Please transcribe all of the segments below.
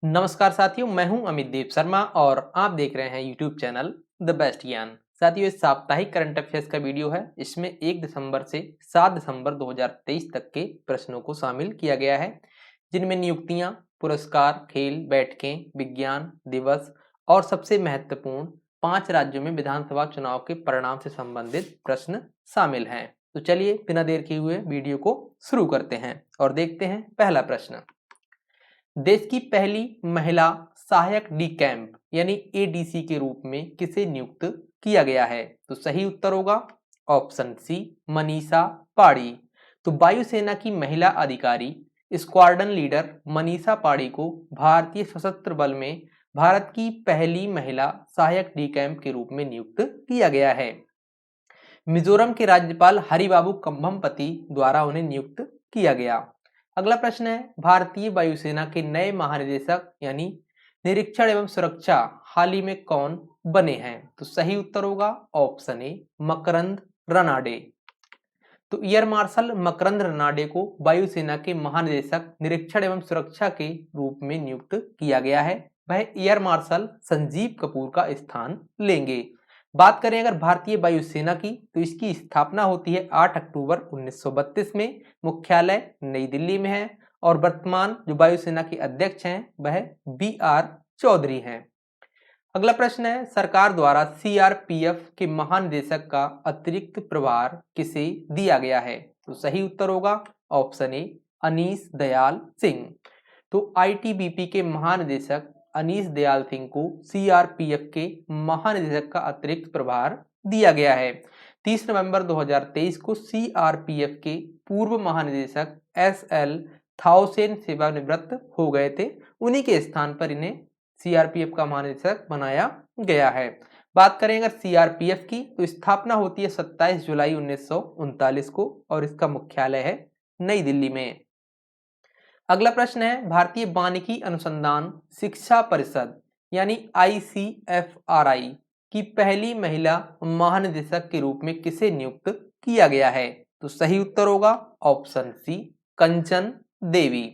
नमस्कार साथियों, मैं हूं अमित देव शर्मा और आप देख रहे हैं यूट्यूब चैनल द बेस्ट ज्ञान। साथियों, इस साप्ताहिक करंट अफेयर्स का वीडियो है। इसमें 1 दिसंबर से 7 दिसंबर 2023 तक के प्रश्नों को शामिल किया गया है, जिनमें नियुक्तियां, पुरस्कार, खेल, बैठकें, विज्ञान दिवस और सबसे महत्वपूर्ण 5 राज्यों में विधानसभा चुनाव के परिणाम से संबंधित प्रश्न शामिल हैं। तो चलिए बिना देर किए हुए वीडियो को शुरू करते हैं और देखते हैं पहला प्रश्न। देश की पहली महिला सहायक डी कैंप यानी एडीसी के रूप में किसे नियुक्त किया गया है? तो सही उत्तर होगा ऑप्शन सी, मनीषा पाड़ी। तो वायुसेना की महिला अधिकारी स्क्वाड्रन लीडर मनीषा पाड़ी को भारतीय सशस्त्र बल में भारत की पहली महिला सहायक डी कैंप के रूप में नियुक्त किया गया है। मिजोरम के राज्यपाल हरिबाबू कंभमपति द्वारा उन्हें नियुक्त किया गया। अगला प्रश्न है, भारतीय वायुसेना के नए महानिदेशक यानी निरीक्षण एवं सुरक्षा हाल ही में कौन बने हैं? तो सही उत्तर होगा ऑप्शन ए, मकरंद रनाडे। तो एयर मार्शल मकरंद रनाडे को वायुसेना के महानिदेशक निरीक्षण एवं सुरक्षा के रूप में नियुक्त किया गया है। वह एयर मार्शल संजीव कपूर का स्थान लेंगे। बात करें अगर भारतीय वायुसेना की, तो इसकी स्थापना होती है 8 अक्टूबर 1932 में। मुख्यालय नई दिल्ली में है और वर्तमान जो वायुसेना के अध्यक्ष हैं वह बी.आर. चौधरी हैं। अगला प्रश्न है, सरकार द्वारा सीआरपीएफ के महानिदेशक का अतिरिक्त प्रभार किसे दिया गया है? तो सही उत्तर होगा ऑप्शन ए, अनीस दयाल सिंह। तो आईटीबीपी के महानिदेशक अनीस दयाल सिंह को सीआरपीएफ के महानिदेशक का अतिरिक्त प्रभार दिया गया है। 30 नवंबर 2023 को सीआरपीएफ के पूर्व महानिदेशक एसएल थाउसेन सेवानिवृत्त हो गए थे। उन्हीं के स्थान पर इन्हें सीआरपीएफ का महानिदेशक बनाया गया है। बात करें अगर सीआरपीएफ की, तो स्थापना होती है 27 जुलाई 1939 को और इसका मुख्यालय है नई दिल्ली में। अगला प्रश्न है, भारतीय वानिकी अनुसंधान शिक्षा परिषद यानी आईसीएफआरआई की पहली महिला महानिदेशक के रूप में किसे नियुक्त किया गया है? तो सही उत्तर होगा ऑप्शन सी, कंचन देवी।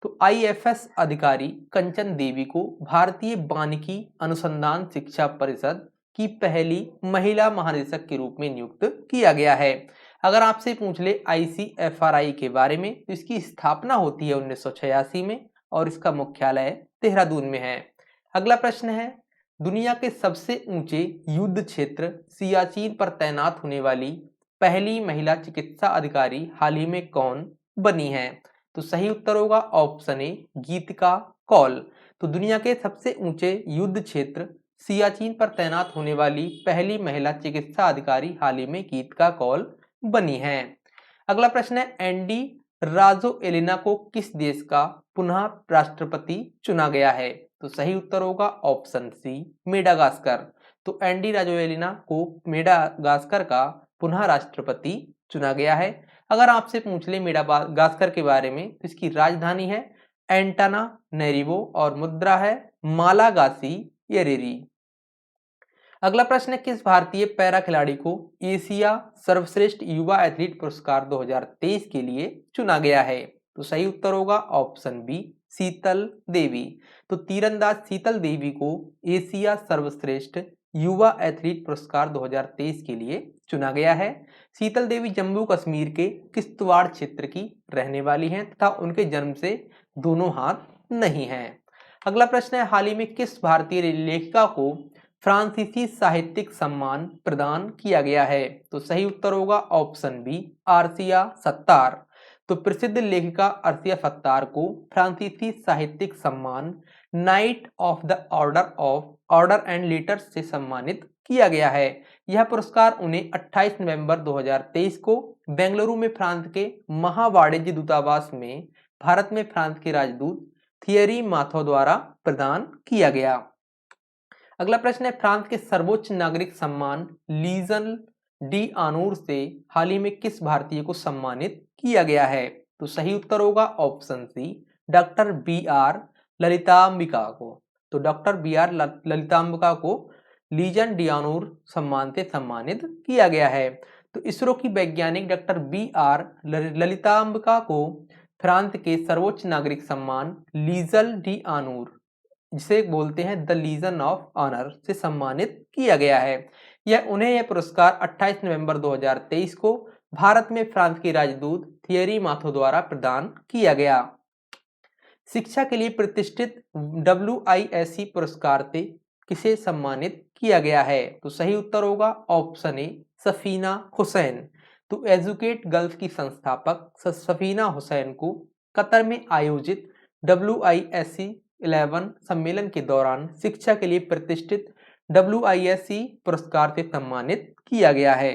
तो आईएफएस अधिकारी कंचन देवी को भारतीय वानिकी अनुसंधान शिक्षा परिषद की पहली महिला महानिदेशक के रूप में नियुक्त किया गया है। अगर आपसे पूछ ले आईसीएफआरआई के बारे में, तो इसकी स्थापना होती है 1986 में और इसका मुख्यालय देहरादून में है। अगला प्रश्न है, दुनिया के सबसे ऊंचे युद्ध क्षेत्र सियाचिन पर तैनात होने वाली पहली महिला चिकित्सा अधिकारी हाल ही में कौन बनी है? तो सही उत्तर होगा ऑप्शन ए, गीतिका कौल। तो दुनिया के सबसे ऊंचे युद्ध क्षेत्र सियाचिन पर तैनात होने वाली पहली महिला चिकित्सा अधिकारी हाल ही में गीतिका कौल बनी है। अगला प्रश्न है, एंडी राजोएलिना को किस देश का पुनः राष्ट्रपति चुना गया है? तो सही उत्तर होगा ऑप्शन सी, मेडागास्कर। तो एंडी राजोएलिना को मेडागास्कर का पुनः राष्ट्रपति चुना गया है। अगर आपसे पूछ ले मेडागास्कर के बारे में, तो इसकी राजधानी है एंटाना नेरिवो और मुद्रा है मालागासी येरेरी। अगला प्रश्न है, किस भारतीय पैरा खिलाड़ी को एशिया सर्वश्रेष्ठ युवा एथलीट पुरस्कार 2023 के लिए चुना गया है? तो सही उत्तर होगा ऑप्शन बी, शीतल देवी। तो तीरंदाज शीतल देवी को एशिया सर्वश्रेष्ठ युवा एथलीट पुरस्कार 2023 के लिए चुना गया है। शीतल देवी जम्मू कश्मीर के किश्तवाड़ क्षेत्र की रहने वाली हैं तथा उनके जन्म से दोनों हाथ नहीं हैं। अगला प्रश्न है, हाल ही में किस भारतीय लेखिका को फ्रांसीसी साहित्यिक सम्मान प्रदान किया गया है? तो सही उत्तर होगा ऑप्शन बी, आर्सिया सत्तार। तो प्रसिद्ध लेखिका आर्सिया सत्तार को फ्रांसीसी साहित्यिक सम्मान night of the order and letters से सम्मानित किया गया है। यह पुरस्कार उन्हें 28 नवंबर 2023 को बेंगलुरु में फ्रांस के महावाणिज्य दूतावास में भारत में फ्रांस के राजदूत थियरी माथो द्वारा प्रदान किया गया। अगला प्रश्न है, फ्रांस के सर्वोच्च नागरिक सम्मान लीजन डी आनूर से हाल ही में किस भारतीय को सम्मानित किया गया है? तो सही उत्तर होगा option C, doctor BR. Lalithambika को। तो डॉक्टर बी.आर. ललितांबिका को लीजन डी आनूर सम्मान से सम्मानित किया गया है। तो इसरो की वैज्ञानिक डॉक्टर बी.आर. ललितांबिका को फ्रांस के सर्वोच्च नागरिक सम्मान लीजल डी आनूर, जिसे बोलते हैं द लीजन ऑफ ऑनर, से सम्मानित किया गया है। यह पुरस्कार 28 नवंबर 2023 को भारत में फ्रांस के राजदूत थियरी माथो द्वारा प्रदान किया गया। शिक्षा के लिए प्रतिष्ठित WISE पुरस्कार से किसे सम्मानित किया गया है? तो सही उत्तर होगा ऑप्शन ए सफीना हुसैन। तो एजुकेट गल्फ की संस्थापक सफीना हुसैन को कतर में आयोजित WISE 11 सम्मेलन के दौरान शिक्षा के लिए प्रतिष्ठित WISE पुरस्कार से सम्मानित किया गया है।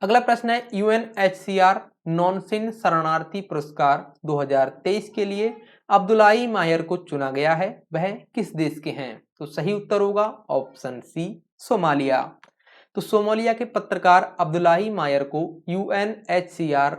अगला प्रश्न है UNHCR नॉनसिन शरणार्थी पुरस्कार 2023 के लिए अब्दुलाई मायर को चुना गया है, वह किस देश के हैं? तो सही उत्तर होगा ऑप्शन सी सोमालिया। तो सोमालिया के पत्रकार अब्दुलाई मायर को UNHCR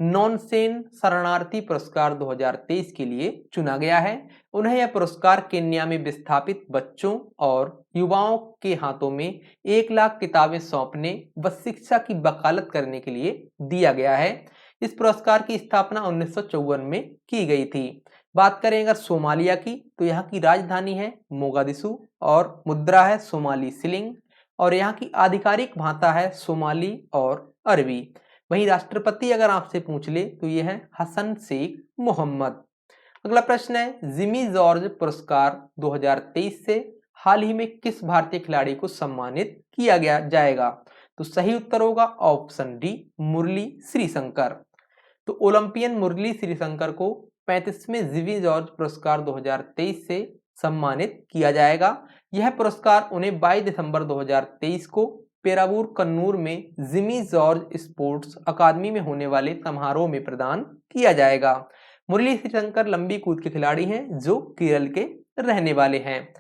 नॉनसेन शरणार्थी पुरस्कार 2023 के लिए चुना गया है। उन्हें यह पुरस्कार केन्या में विस्थापित बच्चों और युवाओं के हाथों में 1 लाख किताबें सौंपने व शिक्षा की वकालत करने के लिए दिया गया है। इस पुरस्कार की स्थापना 1954 में की गई थी। बात करें अगर सोमालिया की, तो यहाँ की राजधानी है मोगादिशु और मुद्रा है सोमाली शिलिंग और यहाँ की आधिकारिक भाषा है सोमाली और अरबी। वहीं राष्ट्रपति अगर आपसे पूछ ले तो यह है हसन शेख मोहम्मद। अगला प्रश्न है जिमी जॉर्ज पुरस्कार 2023 से हाल ही में किस भारतीय खिलाड़ी को सम्मानित किया गया जाएगा? तो सही उत्तर होगा ऑप्शन डी मुरली श्रीशंकर। तो ओलंपियन मुरली श्रीशंकर को 35वें जिमी जॉर्ज पुरस्कार 2023 से सम्मानित किया जाएगा। यह पुरस्कार उन्हें 22 दिसंबर 2023 को पेरावूर कन्नूर में जिमी जॉर्ज स्पोर्ट्स अकादमी में होने वाले समारोह में प्रदान किया जाएगा। मुरली श्रीशंकर लंबी कूद के खिलाड़ी हैं जो केरल के रहने वाले हैं।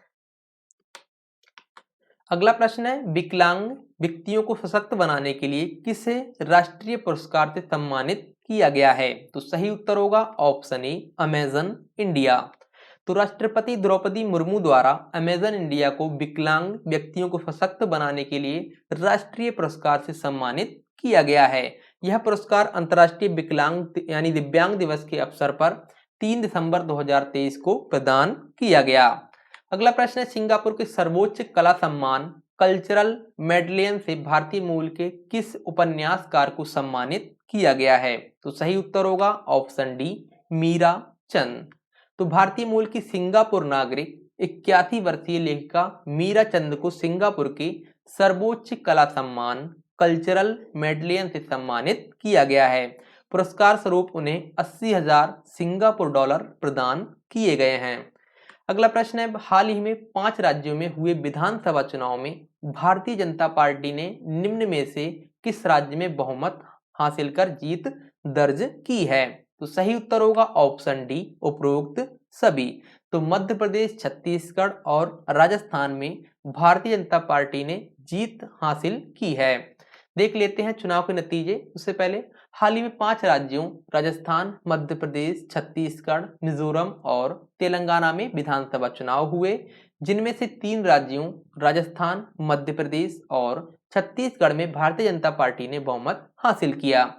अगला प्रश्न है विकलांग व्यक्तियों को सशक्त बनाने के लिए किसे राष्ट्रीय पुरस्कार से सम्मानित किया गया है? तो सही उत्तर होगा ऑप्शन ए अमेजन इंडिया। तो राष्ट्रपति द्रौपदी मुर्मू द्वारा अमेजन इंडिया को विकलांग व्यक्तियों को सशक्त बनाने के लिए राष्ट्रीय पुरस्कार से सम्मानित किया गया है। यह पुरस्कार अंतर्राष्ट्रीय विकलांग यानी दिव्यांग दिवस के अवसर पर 3 दिसंबर 2023 को प्रदान किया गया। अगला प्रश्न है सिंगापुर के सर्वोच्च कला सम्मान कल्चरल मेडलियन से भारतीय मूल के किस उपन्यासकार को सम्मानित किया गया है? तो सही उत्तर होगा ऑप्शन डी मीरा चंद। तो भारतीय मूल की सिंगापुर नागरिक 81 वर्षीय लेखिका मीरा चंद को सिंगापुर के सर्वोच्च कला सम्मान कल्चरल मेडलियन से सम्मानित किया गया है। पुरस्कार स्वरूप उन्हें 80,000 सिंगापुर डॉलर प्रदान किए गए हैं। अगला प्रश्न है हाल ही में 5 राज्यों में हुए विधानसभा चुनाव में भारतीय जनता पार्टी ने निम्न में से किस राज्य में बहुमत हासिल कर जीत दर्ज की है? तो सही उत्तर होगा ऑप्शन डी उपरोक्त सभी। तो मध्य प्रदेश, छत्तीसगढ़ और राजस्थान में भारतीय जनता पार्टी ने जीत हासिल की है। देख लेते हैं चुनाव के नतीजे। उससे पहले हाल ही में 5 राज्यों राजस्थान, मध्य प्रदेश, छत्तीसगढ़, मिजोरम और तेलंगाना में विधानसभा चुनाव हुए, जिनमें से 3 राज्यों राजस्थान, मध्य प्रदेश और छत्तीसगढ़ में भारतीय जनता पार्टी ने बहुमत हासिल किया।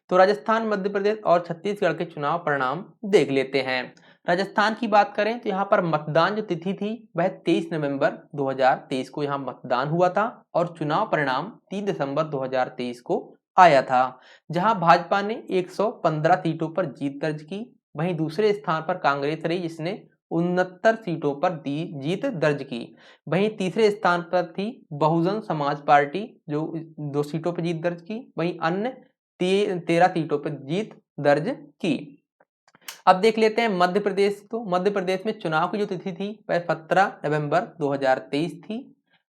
तो राजस्थान, मध्य प्रदेश और छत्तीसगढ़ के चुनाव परिणाम देख लेते हैं। राजस्थान की बात करें तो यहाँ पर मतदान जो तिथि थी वह 23 नवंबर 2023 को यहाँ मतदान हुआ था और चुनाव परिणाम 3 दिसंबर 2023 को आया था, जहां भाजपा ने 115 सीटों पर जीत दर्ज की। वहीं दूसरे स्थान पर कांग्रेस रही जिसने 69 सीटों पर जीत दर्ज की। वहीं तीसरे स्थान पर थी बहुजन समाज पार्टी जो 2 सीटों पर जीत दर्ज की। वहीं अन्य 13 सीटों पर जीत दर्ज की। अब देख लेते हैं मध्य प्रदेश। तो मध्य प्रदेश में चुनाव की जो तिथि थी वह 17 नवंबर 2023 थी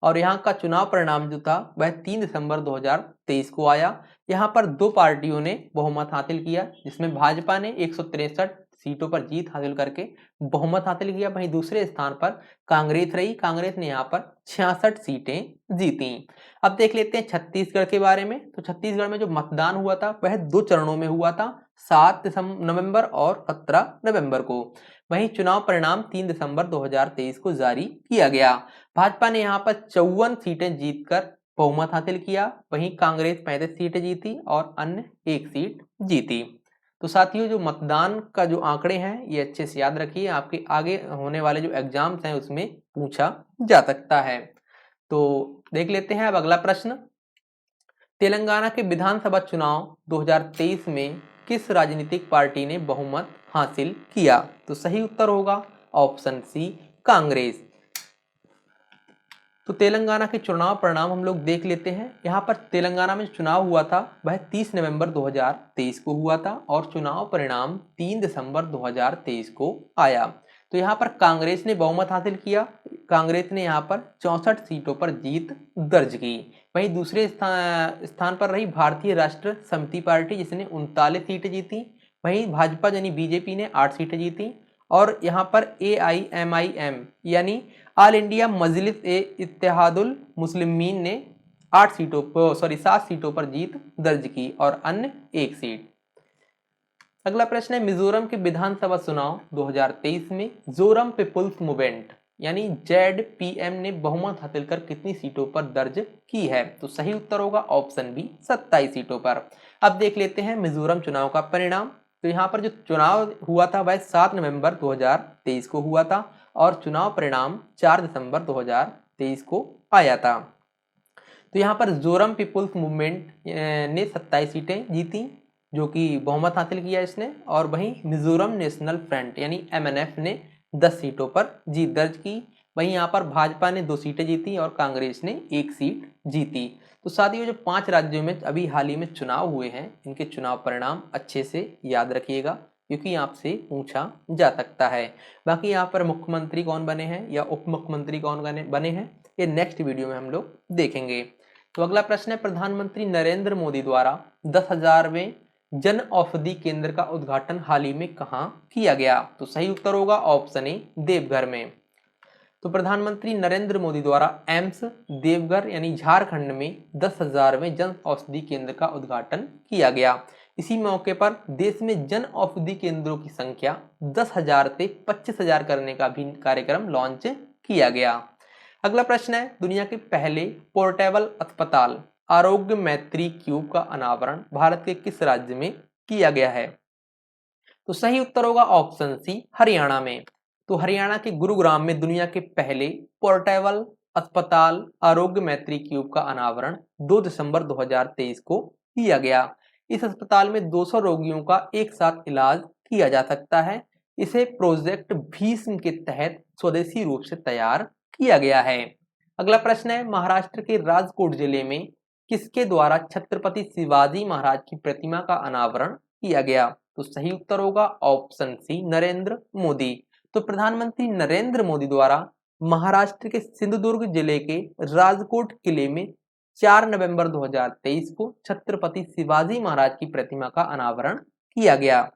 और यहाँ का चुनाव परिणाम जो था वह 3 दिसंबर 2023 को आया। यहाँ पर 2 पार्टियों ने बहुमत हासिल किया, जिसमें भाजपा ने 163 सीटों पर जीत हासिल करके बहुमत हासिल किया। वहीं दूसरे स्थान पर कांग्रेस रही, कांग्रेस ने यहाँ पर 66 सीटें जीती। अब देख लेते हैं छत्तीसगढ़ के बारे में। तो छत्तीसगढ़ में जो मतदान हुआ था वह 2 चरणों में हुआ था, 7 नवंबर और 17 नवंबर को। वहीं चुनाव परिणाम 3 दिसंबर 2023 को जारी किया गया। भाजपा ने यहाँ पर 54 सीटें जीतकर बहुमत हासिल किया। वहीं कांग्रेस 35 सीटें जीती और अन्य 1 सीट जीती। तो साथियों जो मतदान का जो आंकड़े हैं ये अच्छे से याद रखिए, आपके आगे होने वाले जो एग्जाम्स हैं उसमें पूछा जा सकता है। तो देख लेते हैं अब अगला प्रश्न। तेलंगाना के विधानसभा चुनाव 2023 में किस राजनीतिक पार्टी ने बहुमत हासिल किया? तो सही उत्तर होगा ऑप्शन सी, कांग्रेस। तो तेलंगाना के चुनाव परिणाम हम लोग देख लेते हैं। यहाँ पर तेलंगाना में चुनाव हुआ था वह 30 नवंबर 2023 को हुआ था और चुनाव परिणाम 3 दिसंबर 2023 को आया। तो यहाँ पर कांग्रेस ने बहुमत हासिल किया। कांग्रेस ने यहाँ पर 64 सीटों पर जीत दर्ज की। वहीं दूसरे स्थान पर रही भारतीय राष्ट्र समिति पार्टी, जिसने 39 सीटें जीती। वहीं भाजपा यानी बीजेपी ने 8 सीटें जीती और यहाँ पर AIMIM यानी ऑल इंडिया मजलिस ए इत्तेहादुल मुस्लिमीन ने 7 सीटों पर जीत दर्ज की और अन्य 1 सीट। अगला प्रश्न है, मिजोरम के विधानसभा चुनाव 2023 में जोरम पीपुल्स मूवमेंट यानी ZPM ने बहुमत हासिल कर कितनी सीटों पर दर्ज की है? तो सही उत्तर होगा ऑप्शन बी, 27 सीटों पर। अब देख लेते हैं मिजोरम चुनाव का परिणाम। तो यहाँ पर जो चुनाव हुआ था वह 7 नवंबर 2023 को हुआ था और चुनाव परिणाम 4 दिसंबर 2023 को आया था। तो यहाँ पर जोरम पीपुल्स मूवमेंट ने 27 सीटें जीती, जो कि बहुमत हासिल किया इसने, और वहीं मिजोरम नेशनल फ्रंट यानी MNF ने 10 सीटों पर जीत दर्ज की। वहीं यहाँ पर भाजपा ने 2 सीटें जीती और कांग्रेस ने 1 सीट जीती। तो साथियों जो 5 राज्यों में अभी हाल ही में चुनाव हुए हैं, इनके चुनाव परिणाम अच्छे से याद रखिएगा क्योंकि आपसे पूछा जा सकता है। बाकी यहाँ पर मुख्यमंत्री कौन बने हैं या उप मुख्यमंत्री कौन बने हैं, ये नेक्स्ट वीडियो में हम लोग देखेंगे। तो अगला प्रश्न है, प्रधानमंत्री नरेंद्र मोदी द्वारा 10,000वें जन औषधि केंद्र का उद्घाटन हाल ही में कहाँ किया गया? तो सही उत्तर होगा ऑप्शन ए, देवघर में। तो प्रधानमंत्री नरेंद्र मोदी द्वारा एम्स देवघर यानी झारखंड में 10,000वें जन औषधि केंद्र का उद्घाटन किया गया। इसी मौके पर देश में जन औषधि केंद्रों की संख्या 10,000 से 25,000 करने का भी कार्यक्रम लॉन्च किया गया। अगला प्रश्न है, दुनिया के पहले पोर्टेबल अस्पताल आरोग्य मैत्री क्यूब का अनावरण भारत के किस राज्य में किया गया है? तो सही उत्तर होगा ऑप्शन सी, हरियाणा में। तो हरियाणा के गुरुग्राम में दुनिया के पहले पोर्टेबल अस्पताल आरोग्य मैत्री क्यूब का अनावरण 2 दिसंबर 2023 को किया गया। इस अस्पताल में 200 रोगियों का एक साथ इलाज किया जा सकता है। इसे प्रोजेक्ट भीष्म के तहत स्वदेशी रूप से तैयार किया गया है। अगला प्रश्न है, महाराष्ट्र के राजकोट जिले में किसके द्वारा छत्रपति शिवाजी महाराज की प्रतिमा का अनावरण किया गया? तो सही उत्तर होगा ऑप्शन सी, नरेंद्र मोदी। तो प्रधानमंत्री नरेंद्र मोदी द्वारा महाराष्ट्र के सिंधुदुर्ग जिले के राजकोट किले में 4 नवंबर 2023 को छत्रपति शिवाजी महाराज की प्रतिमा का अनावरण किया गया।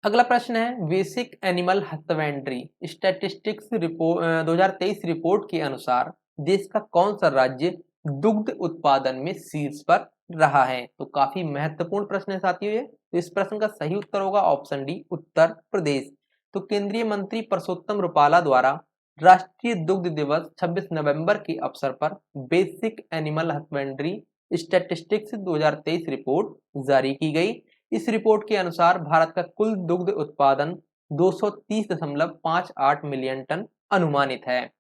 अगला प्रश्न है, basic animal husbandry statistics report 2023 report के अनुसार देश का कौन सा राज्य दुग्ध उत्पादन में शीर्ष पर रहा है? तो काफी महत्वपूर्ण प्रश्न है साथियों ये। तो इस प्रश्न का सही उत्तर होगा ऑप्शन डी, उत्तर प्रदेश। तो केंद्रीय मंत्री परसोत्तम रुपाला द्वारा राष्ट्रीय दुग्ध दिवस 26 नवंबर के अवसर पर basic animal husbandry statistics 2023 report जारी की गई। इस रिपोर्ट के अनुसार भारत का कुल दुग्ध उत्पादन 230.58 मिलियन टन अनुमानित है।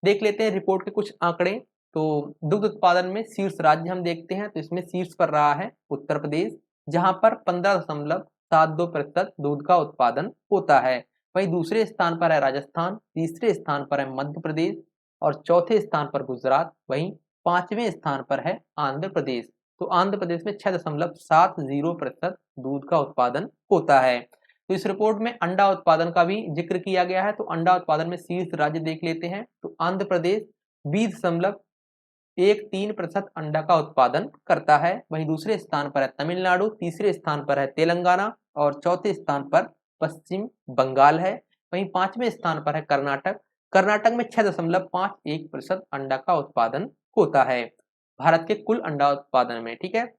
देख लेते हैं रिपोर्ट के कुछ आंकड़े। तो दुग्ध उत्पादन में शीर्ष राज्य हम देखते हैं तो इसमें शीर्ष पर रहा है उत्तर प्रदेश, जहां पर 15.72% दूध का उत्पादन होता है। वहीं दूसरे स्थान पर है राजस्थान, तीसरे स्थान पर है मध्य प्रदेश और चौथे स्थान पर गुजरात। वहीं 5वें स्थान पर है आंध्र प्रदेश। तो आंध्र प्रदेश में 6.70% दूध का उत्पादन होता है। तो इस रिपोर्ट में अंडा उत्पादन का भी जिक्र किया गया है। तो अंडा उत्पादन में शीर्ष राज्य देख लेते हैं तो आंध्र प्रदेश 20.13% अंडा का उत्पादन करता है। वहीं दूसरे स्थान पर है तमिलनाडु, तीसरे स्थान पर है तेलंगाना और चौथे स्थान पर पश्चिम बंगाल है। वहीं 5वें स्थान पर है कर्नाटक। कर्नाटक में 6.51% अंडा का उत्पादन होता है भारत के कुल अंडा उत्पादन में। ठीक है,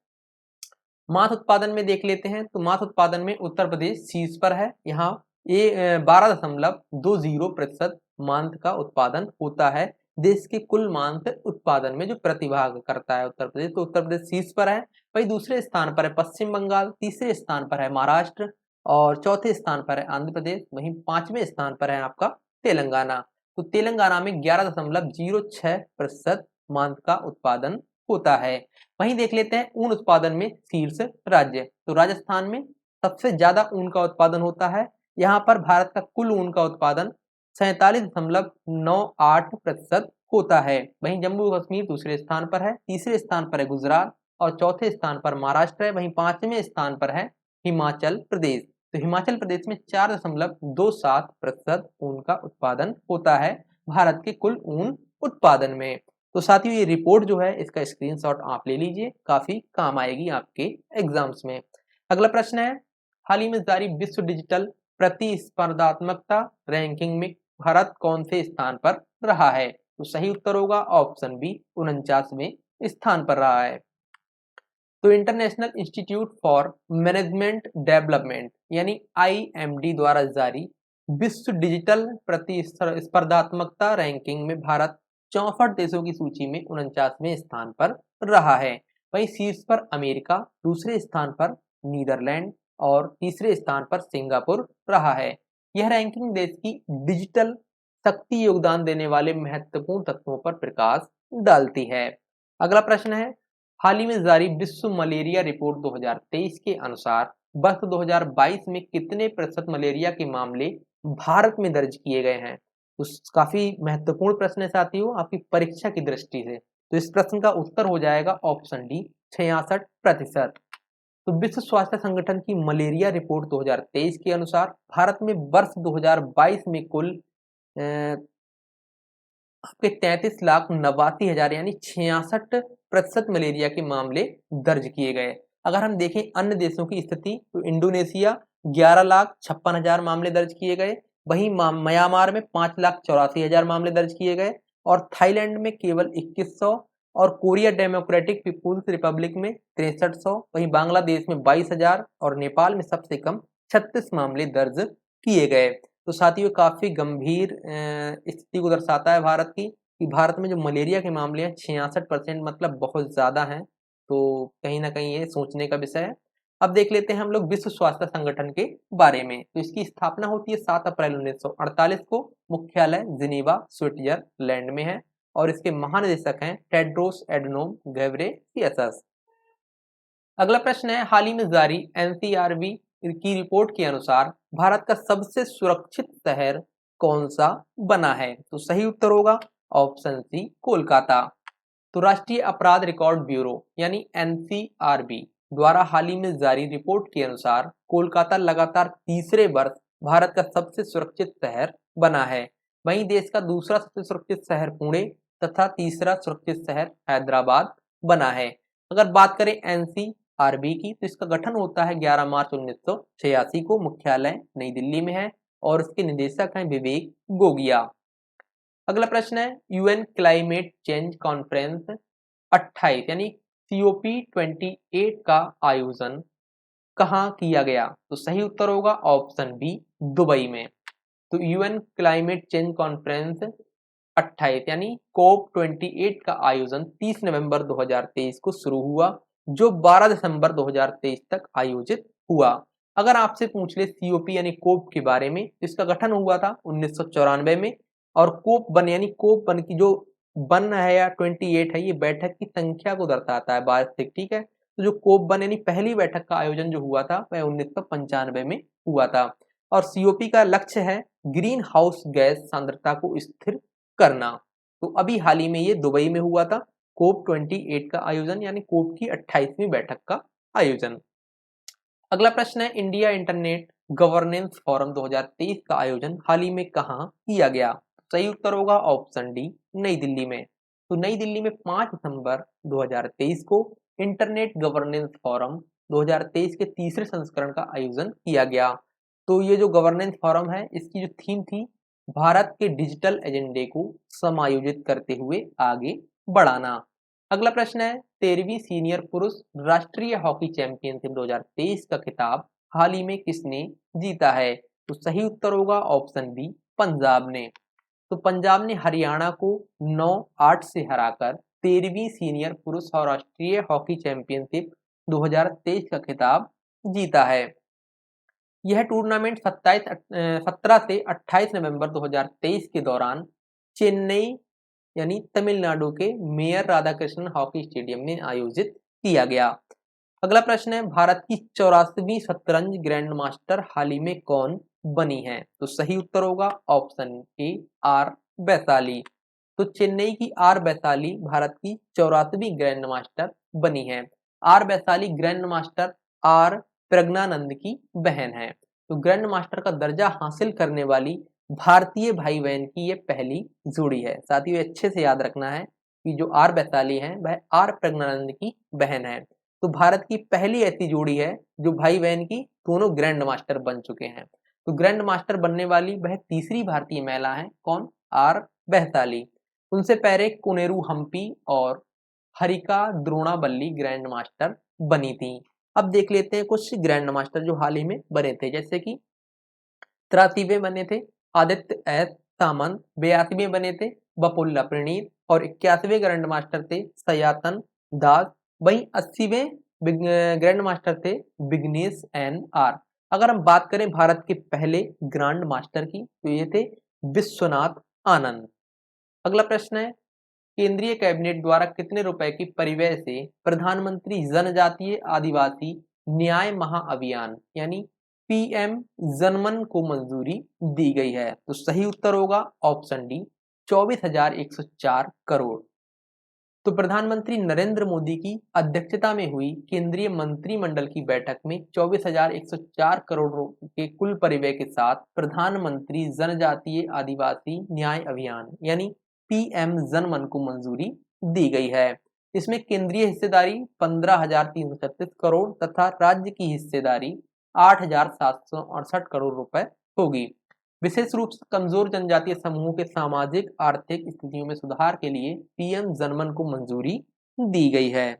मांस उत्पादन में देख लेते हैं तो मांस उत्पादन में उत्तर प्रदेश शीर्ष पर है। यहाँ 12.20% मांस का उत्पादन होता है। देश के कुल मांस उत्पादन में जो प्रतिभाग करता है उत्तर प्रदेश, तो उत्तर प्रदेश शीर्ष पर है। वही दूसरे स्थान पर है पश्चिम बंगाल, तीसरे स्थान पर है महाराष्ट्र और चौथे स्थान पर है आंध्र प्रदेश, वहीं पांचवें स्थान पर है आपका तेलंगाना। तो तेलंगाना में 11.06% मांस का उत्पादन होता है। वहीं देख लेते हैं ऊन उत्पादन में शीर्ष राज्य, तो राजस्थान में सबसे ज्यादा ऊन का उत्पादन होता है। यहाँ पर भारत का कुल ऊन का उत्पादन 47.98% होता है। वहीं जम्मू कश्मीर दूसरे स्थान पर है, तीसरे स्थान पर है गुजरात और चौथे स्थान पर महाराष्ट्र है। वहीं पांचवें स्थान पर है हिमाचल प्रदेश। तो हिमाचल प्रदेश में 4.27% ऊन का उत्पादन होता है भारत के कुल ऊन उत्पादन में। तो साथियों ये रिपोर्ट जो है इसका स्क्रीनशॉट आप ले लीजिए, काफी काम आएगी आपके एग्जाम्स में। अगला प्रश्न है, हाल ही में जारी विश्व डिजिटल प्रतिस्पर्धात्मकता रैंकिंग में भारत कौन से स्थान पर रहा है? तो सही उत्तर होगा ऑप्शन बी, 49वें स्थान पर रहा है। तो international institute for management development यानी IMD द्वारा जारी विश्व डिजिटल प्रतिस्पर्धात्मकता रैंकिंग में भारत 64 देशों की सूची में 49वें स्थान पर रहा है। वहीं शीर्ष पर अमेरिका, दूसरे स्थान पर नीदरलैंड और तीसरे स्थान पर सिंगापुर रहा है। यह रैंकिंग देश की डिजिटल शक्ति योगदान देने वाले महत्वपूर्ण तत्वों पर प्रकाश डालती है। अगला प्रश्न है, हाल ही में जारी विश्व मलेरिया रिपोर्ट 2023 के अनुसार वर्ष 2022 में कितने प्रतिशत मलेरिया के मामले भारत में दर्ज किए गए हैं? तो काफी महत्वपूर्ण प्रश्न है साथियों आपकी परीक्षा की दृष्टि से। तो इस प्रश्न का उत्तर हो जाएगा ऑप्शन डी, 66%। तो विश्व स्वास्थ्य संगठन की मलेरिया रिपोर्ट 2023 के अनुसार भारत में वर्ष 2022 में कुल आपके 33,89,000 यानी 66% मलेरिया के मामले दर्ज किए गए। अगर हम देखें अन्य देशों की स्थिति तो इंडोनेशिया 11,56,000 मामले दर्ज किए गए, वहीं म्यांमार में 5,84,000 मामले दर्ज किए गए और थाईलैंड में केवल 2100 और कोरिया डेमोक्रेटिक पीपुल्स रिपब्लिक में 6300, वहीं बांग्लादेश में 22,000 और नेपाल में सबसे कम 36 मामले दर्ज किए गए। तो साथियों काफी गंभीर स्थिति को दर्शाता है भारत की कि भारत में जो मलेरिया के मामले हैं 66%, मतलब बहुत ज्यादा हैं। तो कहीं ना कहीं ये सोचने का विषय है। अब देख लेते हैं हम लोग विश्व स्वास्थ्य संगठन के बारे में। तो इसकी स्थापना होती है 7 अप्रैल 1948 को, मुख्यालय जिनेवा स्विट्जरलैंड में है और इसके महानिदेशक हैं टेड्रोस एडनोम घेब्रेयेसस। अगला प्रश्न है, हाल ही में जारी NCRB की रिपोर्ट के अनुसार भारत का सबसे सुरक्षित शहर कौन सा बना है? तो सही उत्तर होगा ऑप्शन सी, कोलकाता। तो राष्ट्रीय अपराध रिकॉर्ड ब्यूरो यानी NCRB द्वारा हाल ही में जारी रिपोर्ट के अनुसार कोलकाता लगातार तीसरे वर्ष भारत का सबसे सुरक्षित शहर बना है। वहीं देश का दूसरा सबसे सुरक्षित शहर पुणे तथा तीसरा सुरक्षित शहर हैदराबाद बना है। अगर बात करें NCRB की तो इसका गठन होता है 11 मार्च 1986 को, मुख्यालय नई दिल्ली में है और इसके निदेशक हैं विवेक गोगिया। अगला प्रश्न है, UN क्लाइमेट चेंज कॉन्फ्रेंस 28 यानी COP28 का आयोजन कहाँ किया गया? तो सही उत्तर होगा ऑप्शन बी, दुबई में। तो UN क्लाइमेट चेंज कॉन्फ्रेंस 28 यानी COP28 का आयोजन 30 नवंबर 2023 को शुरू हुआ, जो 12 दिसंबर 2023 तक आयोजित हुआ। अगर आपसे पूछ ले COP यानी कोप के बारे में, तो इसका गठन हुआ था 1994 में और कोप वन यानी कोप वन की जो वन है या 28 है, ये बैठक की संख्या को दर्शाता है वार्षिक, ठीक है। तो जो कोप वन यानी पहली बैठक का आयोजन जो हुआ था वह 1995 में हुआ था और COP का लक्ष्य है ग्रीन हाउस गैस सांद्रता को स्थिर करना। तो अभी हाल ही में ये दुबई में हुआ था COP28 का आयोजन यानी कोप की 28वीं बैठक का आयोजन। अगला प्रश्न है, इंडिया इंटरनेट गवर्नेंस फोरम 2023 का आयोजन हाल ही में कहाँ किया गया? सही उत्तर होगा ऑप्शन डी, नई दिल्ली में। तो नई दिल्ली में 5 दिसंबर 2023 को इंटरनेट गवर्नेंस फोरम 2023 के तीसरे संस्करण का आयोजन किया गया। तो ये जो गवर्नेंस फोरम है इसकी जो थीम थी भारत के डिजिटल एजेंडे को समायोजित करते हुए आगे बढ़ाना। अगला प्रश्न है, 13वीं सीनियर पुरुष राष्ट्रीय हॉकी चैंपियनशिप 2023 का खिताब हाल ही में किसने जीता है? तो सही उत्तर होगा ऑप्शन बी, पंजाब ने। तो पंजाब ने हरियाणा को 9-8 से हराकर 13वीं सीनियर पुरुष और राष्ट्रीय हॉकी चैंपियनशिप 2023 का खिताब जीता है। यह टूर्नामेंट 17 से 28 नवंबर 2023 के दौरान चेन्नई यानी तमिलनाडु के मेयर राधाकृष्णन हॉकी स्टेडियम में आयोजित किया गया। अगला प्रश्न है, भारत की 84वीं शतरंज ग्रैंड मास्टर हाल ही में कौन बनी है? तो सही उत्तर होगा ऑप्शन ए आर वैशाली। तो चेन्नई की आर वैशाली भारत की 84वीं ग्रैंड मास्टर बनी है। R Vaishali grand master R Praggnanandhaa की बहन है। तो ग्रैंड मास्टर का दर्जा हासिल करने वाली भारतीय भाई बहन की ये पहली जोड़ी है। साथियों अच्छे से याद रखना है कि जो आर वैशाली है वह आर प्रज्ञानंद की बहन है। तो भारत की पहली ऐसी जोड़ी है जो भाई बहन की दोनों ग्रैंड मास्टर बन चुके हैं। तो ग्रैंड मास्टर बनने वाली वह तीसरी भारतीय महिला है। कौन? आर वैशाली। उनसे पहले कोनेरू हम्पी और हरिका द्रोणावल्ली ग्रैंड मास्टर बनी थी। अब देख लेते हैं कुछ ग्रैंड मास्टर जो हाल ही में बने थे, जैसे कि 83वें बने थे आदित्य एस सामंत, 82वें बने थे बपुल्ला प्रणीत और 81वें ग्रैंड मास्टर थे सयातन दास। वहीं 80वें ग्रैंड मास्टर थे विघ्नेश एन आर। अगर हम बात करें भारत के पहले ग्रैंड मास्टर की तो ये थे विश्वनाथ आनंद। अगला प्रश्न है, केंद्रीय कैबिनेट द्वारा कितने रुपए की परिव्यय से प्रधानमंत्री जनजातीय आदिवासी न्याय महाअभियान यानी पीएम जनमन को मंजूरी दी गई है? तो सही उत्तर होगा ऑप्शन डी 24,104 करोड़। तो प्रधानमंत्री नरेंद्र मोदी की अध्यक्षता में हुई केंद्रीय मंत्रिमंडल की बैठक में 24,104 करोड़ के कुल परिव्यय के साथ प्रधानमंत्री जनजातीय आदिवासी न्याय अभियान यानी पीएम जनमन को मंजूरी दी गई है। इसमें केंद्रीय हिस्सेदारी 15,336 करोड़ तथा राज्य की हिस्सेदारी 8,768 करोड़ रुपए होगी। विशेष रूप से कमजोर जनजातीय समूहों के सामाजिक आर्थिक स्थितियों में सुधार के लिए पीएम जनमन को मंजूरी दी गई है।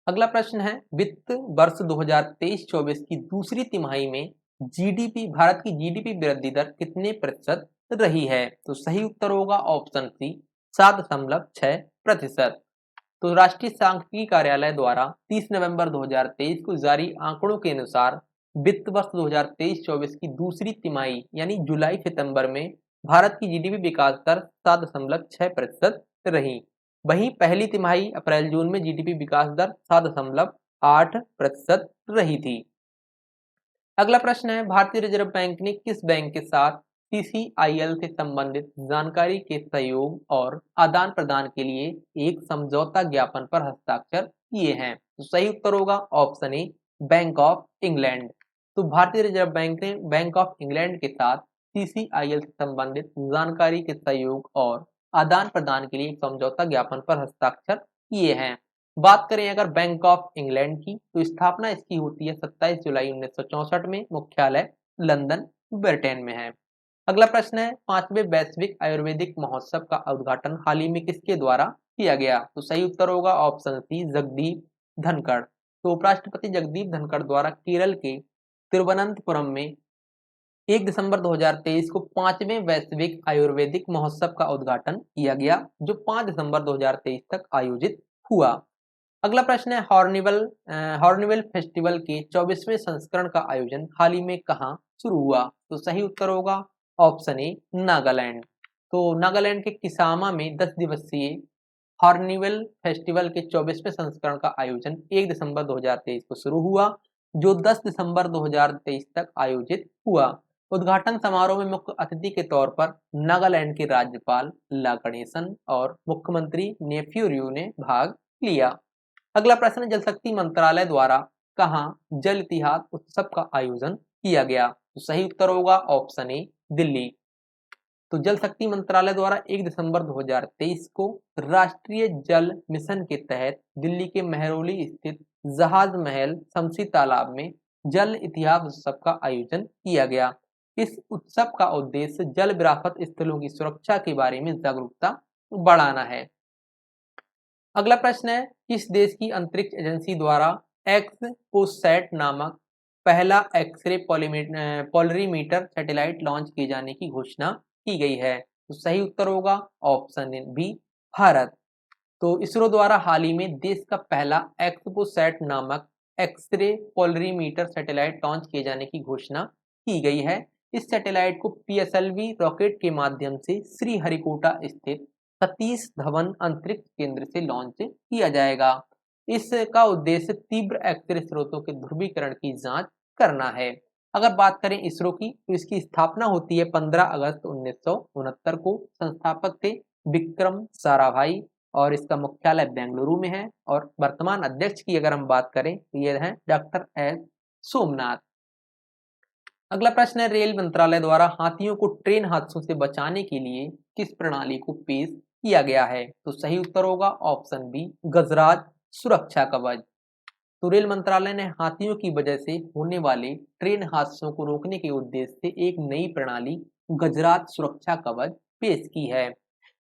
अगला प्रश्न है, वित्त वर्ष 2023-24 की दूसरी तिमाही में जीडीपी भारत की जीडीपी वृद्धि दर कितने प्रतिशत रही है? तो सही उत्तर होगा ऑप्शन सी 7.6%। तो राष्ट्रीय सांख्यिकी कार्यालय द्वारा 30 नवंबर 2023 को जारी आंकड़ों के अनुसार वित्त वर्ष 2023-24 की दूसरी तिमाही यानी जुलाई सितंबर में भारत की जीडीपी विकास दर 7.6% रही। वहीं पहली तिमाही अप्रैल जून में जीडीपी विकास दर 7.8% रही थी। अगला प्रश्न है, भारतीय रिजर्व बैंक ने किस बैंक के साथ सीसीआईएल से संबंधित जानकारी के सहयोग और आदान प्रदान के लिए एक समझौता ज्ञापन पर हस्ताक्षर किए हैं? तो सही उत्तर होगा option A bank of England. तो भारतीय रिजर्व बैंक ने बैंक ऑफ इंग्लैंड के साथ सीसीआईएल से संबंधित जानकारी के सहयोग और आदान प्रदान के लिए एक समझौता ज्ञापन पर हस्ताक्षर किए हैं। बात करें अगर बैंक ऑफ इंग्लैंड की तो स्थापना इसकी होती है 27 जुलाई 1964 में, मुख्यालय लंदन ब्रिटेन में है। अगला प्रश्न है, 5वें वैश्विक आयुर्वेदिक महोत्सव का उद्घाटन हाल ही में किसके द्वारा किया गया? तो सही उत्तर होगा ऑप्शन सी जगदीप धनखड़। तो उपराष्ट्रपति जगदीप धनखड़ द्वारा केरल के तिरुवनंतपुरम में 1 दिसंबर 2023 को 5वें वैश्विक आयुर्वेदिक महोत्सव का उद्घाटन किया गया जो 5 दिसंबर 2023 तक आयोजित हुआ। अगला प्रश्न है, हॉर्नबिल फेस्टिवल के 24वें संस्करण का आयोजन हाल ही में कहां शुरू हुआ? तो सही उत्तर होगा ऑप्शन ए नागालैंड। तो नागालैंड के किसामा में 10 दिवसीय हॉर्नबिल फेस्टिवल के 24वें संस्करण का आयोजन 1 दिसंबर 2023 को शुरू हुआ जो 10 दिसंबर 2023 तक आयोजित हुआ। उद्घाटन समारोह में मुख्य अतिथि के तौर पर नागालैंड के राज्यपाल ला गणेशन और मुख्यमंत्री नेफ्यू रियो ने भाग लिया। अगला प्रश्न, जल शक्ति मंत्रालय द्वारा कहां जल इतिहास उत्सव का आयोजन किया गया? तो सही उत्तर होगा ऑप्शन ए दिल्ली। तो जल शक्ति मंत्रालय द्वारा 1 दिसंबर 2023 को राष्ट्रीय जल मिशन के तहत दिल्ली के मेहरौली स्थित जहाज महल शमसी तालाब में जल इतिहास उत्सव का आयोजन किया गया। इस उत्सव का उद्देश्य जल विरासत स्थलों की सुरक्षा के बारे में जागरूकता बढ़ाना है। अगला प्रश्न है, किस देश की अंतरिक्ष एजेंसी द्वारा एक्सओसैट नामक पहला एक्सरे पोलरीमीटर सैटेलाइट लॉन्च किए जाने की घोषणा की गई है? तो सही उत्तर होगा ऑप्शन बी भारत। तो इसरो द्वारा हाल ही में देश का पहला एक्सपोसैट नामक एक्सरे पोलरीमीटर सैटेलाइट लॉन्च किए जाने की घोषणा की गई है। इस सैटेलाइट को पीएसएलवी रॉकेट के माध्यम से श्रीहरिकोटा स्थित सतीश धवन अंतरिक्ष केंद्र से लॉन्च किया जाएगा। इसका उद्देश्य तीव्र एक्सरे स्रोतों के ध्रुवीकरण की जांच करना है। अगर बात करें इसरो की, तो इसकी स्थापना होती है 15 अगस्त 1969 को। संस्थापक थे विक्रम साराभाई और इसका मुख्यालय बेंगलुरु में है। और वर्तमान अध्यक्ष की अगर हम बात करें तो ये है डॉक्टर एस सोमनाथ। अगला प्रश्न है, रेल मंत्रालय द्वारा हाथियों को ट्रेन हादसों से बचाने के लिए किस प्रणाली को पेश किया गया है? तो सही उत्तर होगा ऑप्शन बी गजराज सुरक्षा कवच। तो रेल मंत्रालय ने हाथियों की वजह से होने वाले ट्रेन हादसों को रोकने के उद्देश्य से एक नई प्रणाली गजराज सुरक्षा कवच पेश की है।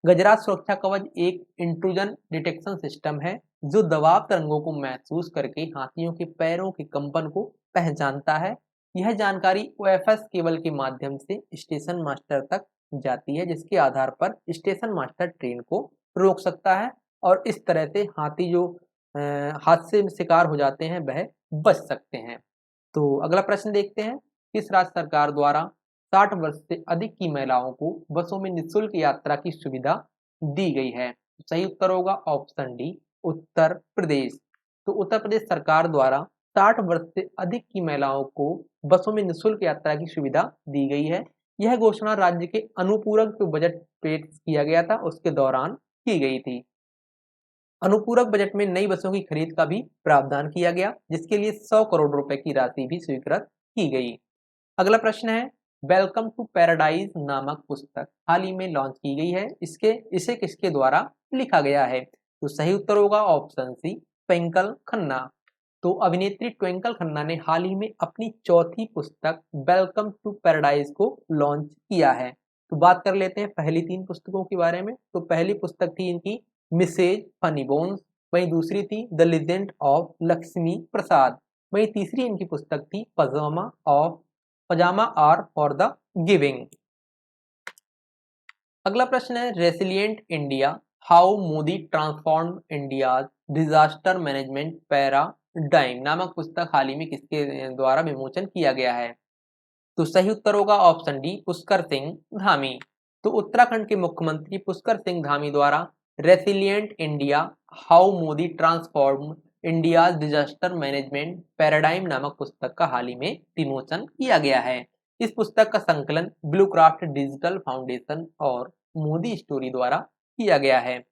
गजराज सुरक्षा कवच एक इंट्रूजन डिटेक्शन सिस्टम है जो दबाव तरंगों को महसूस करके हाथियों के पैरों के कंपन को पहचानता है। यह जानकारी ओएफएस केबल के माध्यम से स्टेशन मास्टर तक जाती है, जिसके आधार पर स्टेशन मास्टर ट्रेन को रोक सकता है और इस तरह से हाथी जो हादसे में शिकार हो जाते हैं वह बच सकते हैं। तो अगला प्रश्न देखते हैं, किस राज्य सरकार द्वारा 60 वर्ष से अधिक की महिलाओं को बसों में निःशुल्क यात्रा की सुविधा दी गई है? सही उत्तर होगा ऑप्शन डी उत्तर प्रदेश। तो उत्तर प्रदेश सरकार द्वारा 60 वर्ष से अधिक की महिलाओं को बसों में निःशुल्क यात्रा की सुविधा दी गई है। यह घोषणा राज्य के अनुपूरक जो बजट पेश किया गया था उसके दौरान की गई थी। अनुपूरक बजट में नई बसों की खरीद का भी प्रावधान किया गया, जिसके लिए 100 करोड़ रुपए की राशि भी स्वीकृत की गई। अगला प्रश्न है, वेलकम टू पैराडाइज नामक पुस्तक हाल ही में लॉन्च की गई है। इसे किसके द्वारा लिखा गया है? तो सही उत्तर होगा ऑप्शन सी ट्विंकल खन्ना। तो अभिनेत्री ट्विंकल खन्ना ने हाल ही में अपनी चौथी पुस्तक वेलकम टू पैराडाइज को लॉन्च किया है। तो बात कर लेते हैं पहली 3 पुस्तकों के बारे में। तो पहली पुस्तक थी इनकी मिसेज फनी बोन्स, वहीं दूसरी थी द लीजेंड ऑफ लक्ष्मी प्रसाद, वहीं तीसरी इनकी पुस्तक थी पजामा आर फॉर द गिविंग। अगला प्रश्न है, resilient India how Modi transform India disaster management paradigm नामक पुस्तक हाल ही में किसके द्वारा विमोचन किया गया है? तो सही उत्तर होगा ऑप्शन डी पुष्कर सिंह धामी। तो उत्तराखंड के मुख्यमंत्री पुष्कर सिंह धामी द्वारा resilient India how Modi transform India disaster management paradigm नामक पुस्तक का हाल ही में विमोचन किया गया है। इस पुस्तक का संकलन ब्लूक्राफ्ट डिजिटल फाउंडेशन और मोदी स्टोरी द्वारा किया गया है।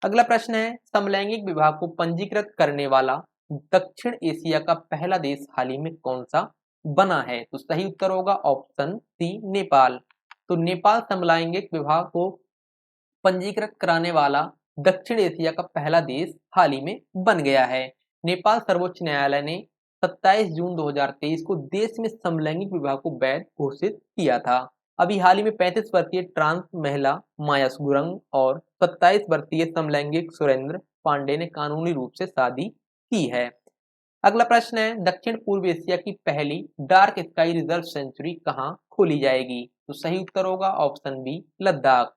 अगला प्रश्न है, समलैंगिक विवाह को पंजीकृत करने वाला दक्षिण एशिया का पहला देश हाल ही में कौन सा बना है? तो सही उत्तर होगा ऑप्शन सी नेपाल। तो नेपाल समलैंगिक विवाह को पंजीकृत कराने वाला दक्षिण एशिया का पहला देश हाल ही में बन गया है। नेपाल सर्वोच्च न्यायालय ने 27 जून 2023 को देश में समलैंगिक विवाह को वैध घोषित किया था। अभी हाल ही में 35 वर्षीय ट्रांस महिला माया सुरंग और 27 वर्षीय समलैंगिक सुरेंद्र पांडे ने कानूनी रूप से शादी की है। अगला प्रश्न है, दक्षिण पूर्व एशिया की पहली डार्क स्काई रिजर्व सेंचुरी कहां खोली जाएगी? तो सही उत्तर होगा ऑप्शन बी लद्दाख।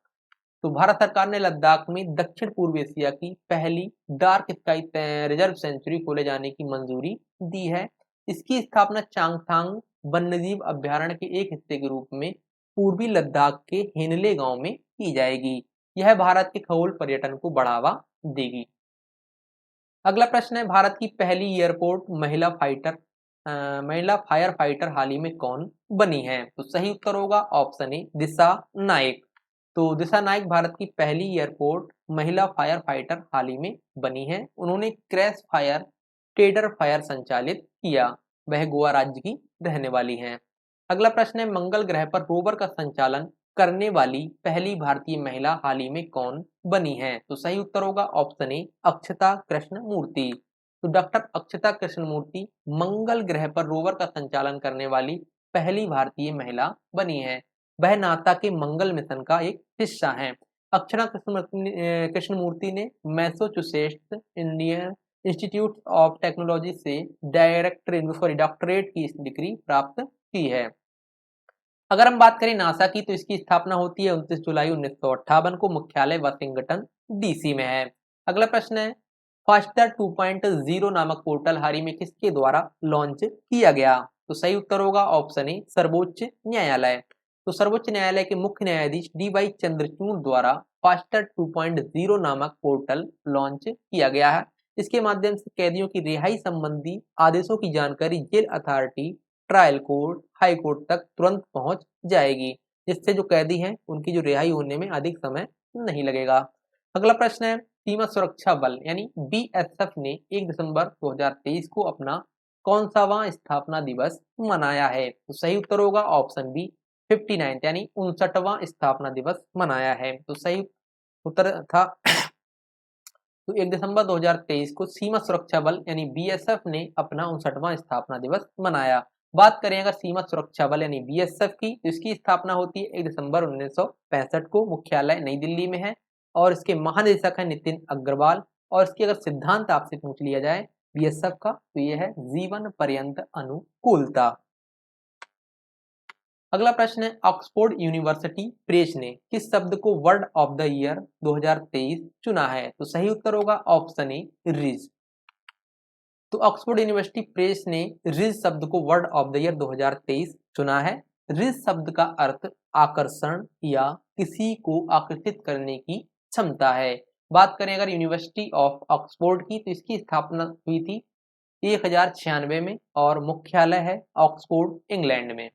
तो भारत सरकार ने लद्दाख में दक्षिण पूर्व एशिया की पहली डार्क स्काई रिजर्व सेंचुरी खोले जाने की मंजूरी दी है। इसकी स्थापना चांगथांग वन्यजीव अभ्यारण्य के एक हिस्से के रूप में पूर्वी लद्दाख के हेनले गांव में की जाएगी। यह भारत के खगोल पर्यटन को बढ़ावा देगी। अगला प्रश्न है, भारत की पहली एयरपोर्ट महिला फायर फाइटर हाल ही में कौन बनी है? तो सही उत्तर होगा ऑप्शन ए दिशा नाइक। तो दिशा नाइक भारत की पहली एयरपोर्ट महिला फायर फाइटर हाल ही में बनी है। उन्होंने क्रैश फायर टेडर फायर संचालित किया। वह गोवा राज्य की रहने वाली हैं। अगला प्रश्न है, मंगल ग्रह पर रोवर का संचालन करने वाली पहली भारतीय महिला हाल ही में कौन बनी है? तो सही उत्तर होगा ऑप्शन ए अक्षता कृष्ण मूर्ति। तो डॉक्टर अक्षता कृष्ण मूर्ति मंगल ग्रह पर रोवर का संचालन करने वाली पहली भारतीय महिला बनी है। वह नासा के मंगल मिशन का एक हिस्सा है। अक्षता कृष्णमूर्ति ने Massachusetts Indian institute of technology से डॉक्टरेट की डिग्री प्राप्त की है। अगर हम बात करें नासा की तो इसकी स्थापना होती है 29 जुलाई 1958 को, मुख्यालय वाशिंगटन डीसी में है। अगला प्रश्न है, फास्टर 2.0 नामक पोर्टल हाल ही में किसके द्वारा लॉन्च किया गया? तो सही उत्तर होगा ऑप्शन ए, सर्वोच्च न्यायालय। तो सर्वोच्च न्यायालय के मुख्य न्यायाधीश डी.वाई. चंद्रचूड़ द्वारा फास्टर 2.0 नामक पोर्टल लॉन्च किया गया है। इसके माध्यम से कैदियों की रिहाई संबंधी आदेशों की जानकारी jail authority, trial court, high court तक तुरंत पहुंच जाएगी, जिससे जो कैदी हैं उनकी जो रिहाई होने में अधिक समय नहीं लगेगा। अगला प्रश्न है, सीमा सुरक्षा बल यानी बीएसएफ ने 1 दिसंबर 2023 को अपना कौन-सावां स्थापना दिवस मनाया है? तो सही उत्तर होगा ऑप्शन बी, 59 यानी 59वां स्थापना दिवस मनाया है। तो सही उत्तर था तो 1 दिसंबर 2023 को सीमा सुरक्षा बल यानी बीएसएफ ने अपना 59वां स्थापना दिवस मनाया। बात करें अगर सीमा सुरक्षा बल यानी बीएसएफ की, तो इसकी स्थापना होती है 1 दिसंबर 1965 को, मुख्यालय नई दिल्ली में है और इसके महानिदेशक हैं नितिन अग्रवाल। और इसकी अगर सिद्धांत आपसे पूछ लिया जाए बीएसएफ का, तो ये है जीवन पर्यंत अनुकूलता। अगला प्रश्न है, ऑक्सफोर्ड यूनिवर्सिटी प्रेस ने किस शब्द को वर्ड ऑफ द ईयर 2023 चुना है? तो सही उत्तर होगा ऑप्शन ए, रिज। तो ऑक्सफोर्ड यूनिवर्सिटी प्रेस ने रिज शब्द को वर्ड ऑफ द ईयर 2023 चुना है। रिज शब्द का अर्थ आकर्षण या किसी को आकर्षित करने की क्षमता है। बात करें अगर यूनिवर्सिटी ऑफ ऑक्सफोर्ड की, तो इसकी स्थापना हुई थी 1096 में और मुख्यालय है ऑक्सफोर्ड, इंग्लैंड में।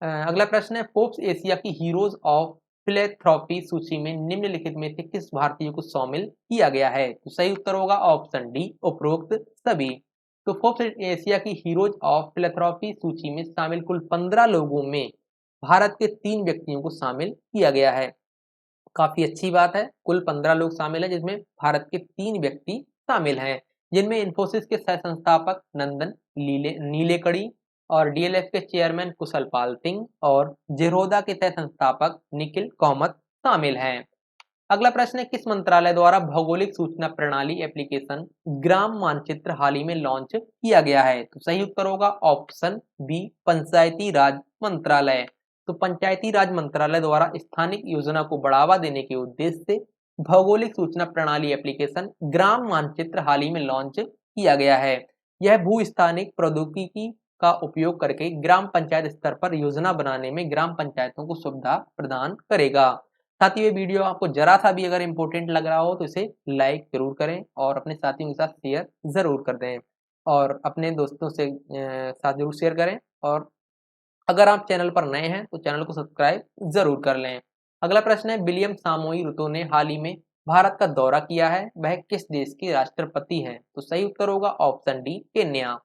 अगला प्रश्न है, फोर्ब्स एशिया की हीरोज ऑफ फिलैंथ्रोपी सूची में निम्नलिखित में से किस भारतीय को शामिल किया गया है? तो सही उत्तर होगा ऑप्शन डी, उपरोक्त सभी। तो फोर्ब्स एशिया की हीरोज ऑफ फिलैंथ्रोपी सूची में शामिल कुल 15 लोगों में भारत के 3 व्यक्तियों को शामिल किया गया है। काफी अच्छी बात है, कुल 15 लोग शामिल हैं जिसमें भारत के 3 व्यक्ति शामिल हैं, जिनमें इन्फोसिस के सह संस्थापक नंदन नीलेकणी और डीएलएफ के चेयरमैन कुशल पाल सिंह और जेरोदा के सह संस्थापक निखिल कामत शामिल हैं। अगला प्रश्न है, किस मंत्रालय द्वारा भौगोलिक सूचना प्रणाली एप्लीकेशन ग्राम मानचित्र हाल ही में लॉन्च किया गया है? तो सही उत्तर होगा ऑप्शन बी, पंचायती राज मंत्रालय। तो पंचायती राज मंत्रालय द्वारा स्थानिक योजना को बढ़ावा देने के उद्देश्य से भौगोलिक सूचना प्रणाली एप्लीकेशन ग्राम मानचित्र हाल ही में लॉन्च किया गया है। यह भू-स्थानिक प्रौद्योगिकी का उपयोग करके ग्राम पंचायत स्तर पर योजना बनाने में ग्राम पंचायतों को सुविधा प्रदान करेगा। साथ ही ये वीडियो आपको जरा सा भी अगर इम्पोर्टेंट लग रहा हो तो इसे लाइक जरूर करें और अपने साथियों के साथ शेयर जरूर कर दें और अपने दोस्तों से साथ जरूर शेयर करें। और अगर आप चैनल पर नए हैं तो चैनल को सब्सक्राइब जरूर कर लें। अगला प्रश्न है, विलियम सामोई रुतो ने हाल ही में भारत का दौरा किया है, वह किस देश के राष्ट्रपति हैं? तो सही उत्तर होगा ऑप्शन डी, केन्या।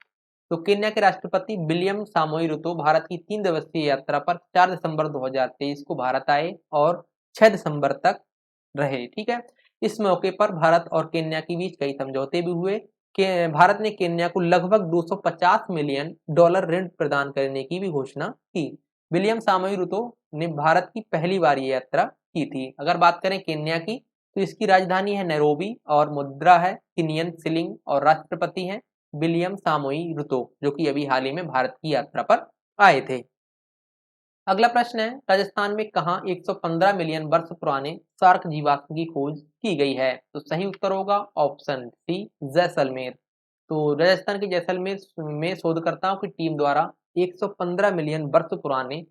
तो केन्या के राष्ट्रपति विलियम सामोई रुतो भारत की 3 दिवसीय यात्रा पर 4 दिसंबर 2023 को भारत आए और 6 दिसंबर तक रहे। ठीक है, इस मौके पर भारत और केन्या के बीच कई समझौते भी हुए कि भारत ने केन्या को लगभग 250 मिलियन डॉलर ऋण प्रदान करने की भी घोषणा की। विलियम सामोई रुतो ने भारत की पहली बार ये यात्रा की थी। अगर बात करें केन्या की, तो इसकी राजधानी है नैरोबी और मुद्रा है केनियन शिलिंग और राष्ट्रपति हैं विलियम सामोई रुतो, जो कि अभी हाल ही में भारत की यात्रा पर आए थे। अगला प्रश्न है, राजस्थान में कहां 115 मिलियन वर्ष पुराने शार्क जीवाश्म की खोज की गई है? तो सही उत्तर होगा ऑप्शन सी, जैसलमेर। तो राजस्थान के जैसलमेर में शोधकर्ताओं की टीम द्वारा 115 मिलियन वर्ष पुराने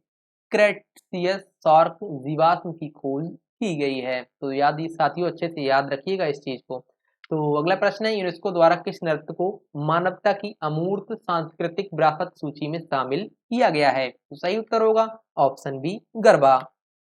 क्रेटेशियस शार्क जीवाश्म की खोज की गई है। तो याद साथियों अच्छे से याद रखिएगा इस चीज को। तो अगला प्रश्न है, यूनेस्को द्वारा किस नृत्य को मानवता की अमूर्त सांस्कृतिक विरासत सूची में शामिल किया गया है? तो सही उत्तर होगा ऑप्शन बी, गरबा।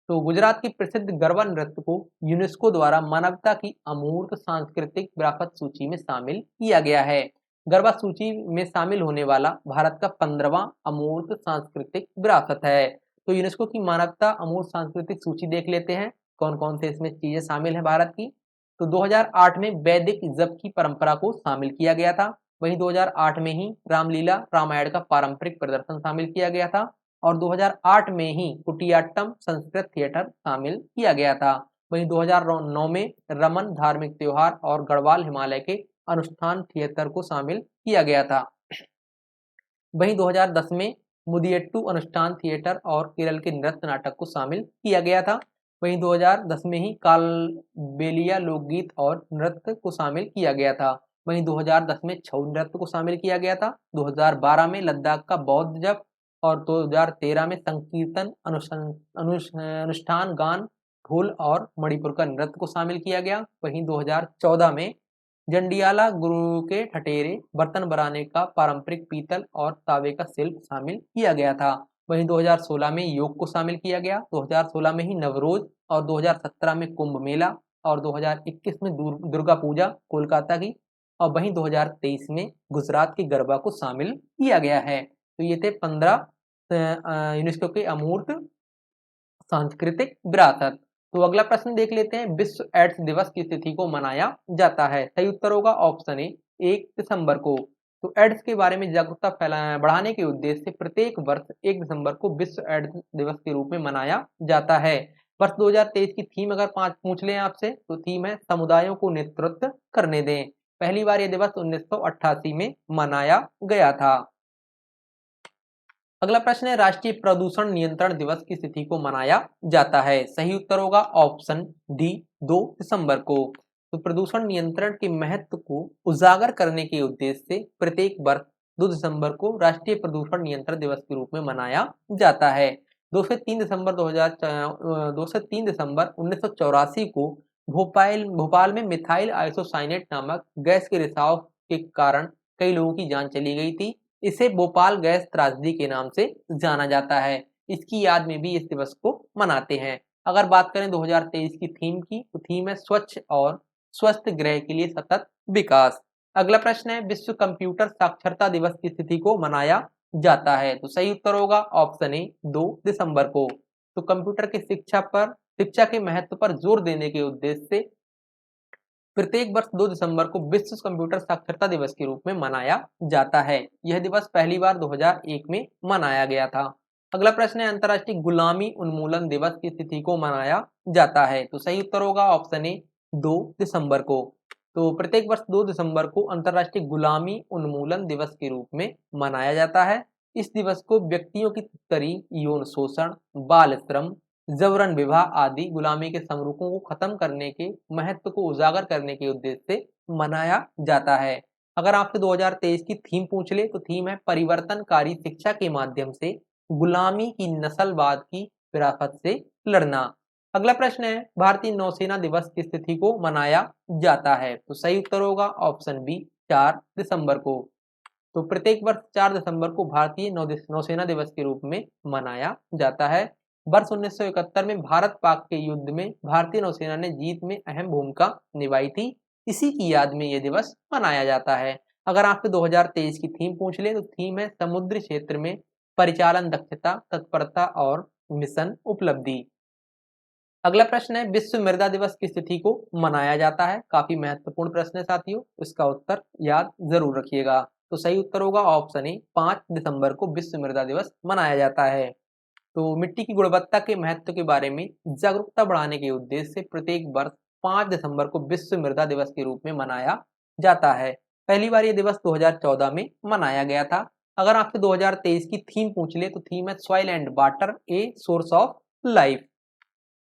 तो गुजरात की प्रसिद्ध गरबा नृत्य को यूनेस्को द्वारा मानवता की अमूर्त सांस्कृतिक विरासत सूची में शामिल किया गया है। गरबा सूची में शामिल होने वाला भारत का 15वां अमूर्त सांस्कृतिक विरासत है। तो यूनेस्को की मानवता अमूर्त सांस्कृतिक सूची देख लेते हैं, कौन कौन से इसमें चीजें शामिल है भारत की। तो 2008 में वैदिक जप की परंपरा को शामिल किया गया था। वहीं 2008 में ही रामलीला रामायण का पारंपरिक प्रदर्शन शामिल किया गया था और 2008 में ही कुटियाट्टम संस्कृत थिएटर शामिल किया गया था। वहीं 2009 में रमन धार्मिक त्योहार और गढ़वाल हिमालय के अनुष्ठान थिएटर को शामिल किया गया था। वहीं 2010 में मुदियट्टू अनुष्ठान थिएटर और केरल के नृत्य नाटक को शामिल किया गया था। वहीं 2010 में ही कालबेलिया लोकगीत और नृत्य को शामिल किया गया था। वहीं 2010 में छऊ नृत्य को शामिल किया गया था। 2012 में लद्दाख का बौद्ध जप और 2013 में संकीर्तन अनुष्ठान गान ढोल और मणिपुर का नृत्य को शामिल किया गया। वहीं 2014 में जंडियाला गुरु के ठठेरे बर्तन बनाने का पारंपरिक पीतल और तांबे का शिल्प शामिल किया गया था। वहीं 2016 में योग को शामिल किया गया। 2016 में ही नवरोज और 2017 में कुंभ मेला और 2021 में दुर्गा पूजा कोलकाता की और वहीं 2023 में गुजरात के गरबा को शामिल किया गया है। तो ये थे 15 यूनेस्को के अमूर्त सांस्कृतिक विरासत। तो अगला प्रश्न देख लेते हैं, विश्व एड्स दिवस की तिथि को मनाया जाता है। सही उत्तर होगा ऑप्शन ए 1 दिसंबर को। तो एड्स के बारे में जागरूकता बढ़ाने के उद्देश्य से प्रत्येक वर्ष 1 दिसंबर को विश्व एड्स दिवस के रूप में मनाया जाता है। वर्ष 2023 की थीम अगर पूछ लें आपसे तो थीम है समुदायों को नेतृत्व करने दें। पहली बार यह दिवस 1988 में मनाया गया था। अगला प्रश्न है, राष्ट्रीय प्रदूषण नियंत्रण दिवस की तिथि को मनाया जाता है। सही उत्तर होगा ऑप्शन डी 2 दिसंबर को। तो प्रदूषण नियंत्रण के महत्व को उजागर करने के उद्देश्य से प्रत्येक वर्ष 2 दिसंबर को राष्ट्रीय प्रदूषण नियंत्रण दिवस के रूप में मनाया जाता है। 2 से 3 दिसंबर 1984 को भोपाल में मिथाइल आइसोसाइनेट नामक गैस के रिसाव के कारण कई लोगों की जान चली गई थी। इसे भोपाल गैस त्रासदी के नाम से जाना जाता है। इसकी याद में भी इस दिवस को मनाते हैं। अगर बात करें 2023 की थीम की तो थीम है स्वच्छ और स्वस्थ ग्रह के लिए सतत विकास। अगला प्रश्न है, विश्व कंप्यूटर साक्षरता दिवस की तिथि को मनाया जाता है। तो सही उत्तर होगा ऑप्शन ए 2 दिसंबर को। तो कंप्यूटर की शिक्षा के महत्व पर जोर देने के उद्देश्य से प्रत्येक वर्ष 2 दिसंबर को विश्व कंप्यूटर साक्षरता दिवस के रूप में मनाया जाता है। यह दिवस पहली बार 2001 में मनाया गया था। अगला प्रश्न है, अंतर्राष्ट्रीय गुलामी उन्मूलन दिवस की तिथि को मनाया जाता है। तो सही उत्तर होगा ऑप्शन ए 2 दिसंबर को। तो प्रत्येक वर्ष 2 दिसंबर को अंतर्राष्ट्रीय गुलामी उन्मूलन दिवस के रूप में मनाया जाता है। इस दिवस को व्यक्तियों की तस्करी, यौन शोषण, बाल श्रम, जबरन विवाह आदि गुलामी के समरूपों को खत्म करने के महत्व को उजागर करने के उद्देश्य से मनाया जाता है। अगर आपसे 2023 की थीम पूछ ले तो थीम है परिवर्तनकारी शिक्षा के माध्यम से गुलामी की नस्लवाद की विरासत से लड़ना। अगला प्रश्न है, भारतीय नौसेना दिवस की तिथि को मनाया जाता है। तो सही उत्तर होगा ऑप्शन बी 4 दिसंबर को। तो प्रत्येक वर्ष 4 दिसंबर को भारतीय नौसेना दिवस के रूप में मनाया जाता है। वर्ष 1971 में भारत पाक के युद्ध में भारतीय नौसेना ने जीत में अहम भूमिका निभाई थी। इसी की याद में यह दिवस मनाया जाता है। अगर आपसे 2023 की थीम पूछ ले तो थीम है समुद्री क्षेत्र में परिचालन दक्षता, तत्परता और मिशन उपलब्धि। अगला प्रश्न है, विश्व मृदा दिवस किस तिथि को मनाया जाता है। काफी महत्वपूर्ण प्रश्न है साथियों, इसका उत्तर याद जरूर रखिएगा। तो सही उत्तर होगा ऑप्शन ए 5 दिसंबर को विश्व मृदा दिवस मनाया जाता है। तो मिट्टी की गुणवत्ता के महत्व के बारे में जागरूकता बढ़ाने के उद्देश्य से प्रत्येक वर्ष 5 दिसंबर को विश्व मृदा दिवस के रूप में मनाया जाता है। पहली बार यह दिवस 2014 में मनाया गया था। अगर आपसे 2023 की थीम पूछ ले तो थीम है soil and water a source of life.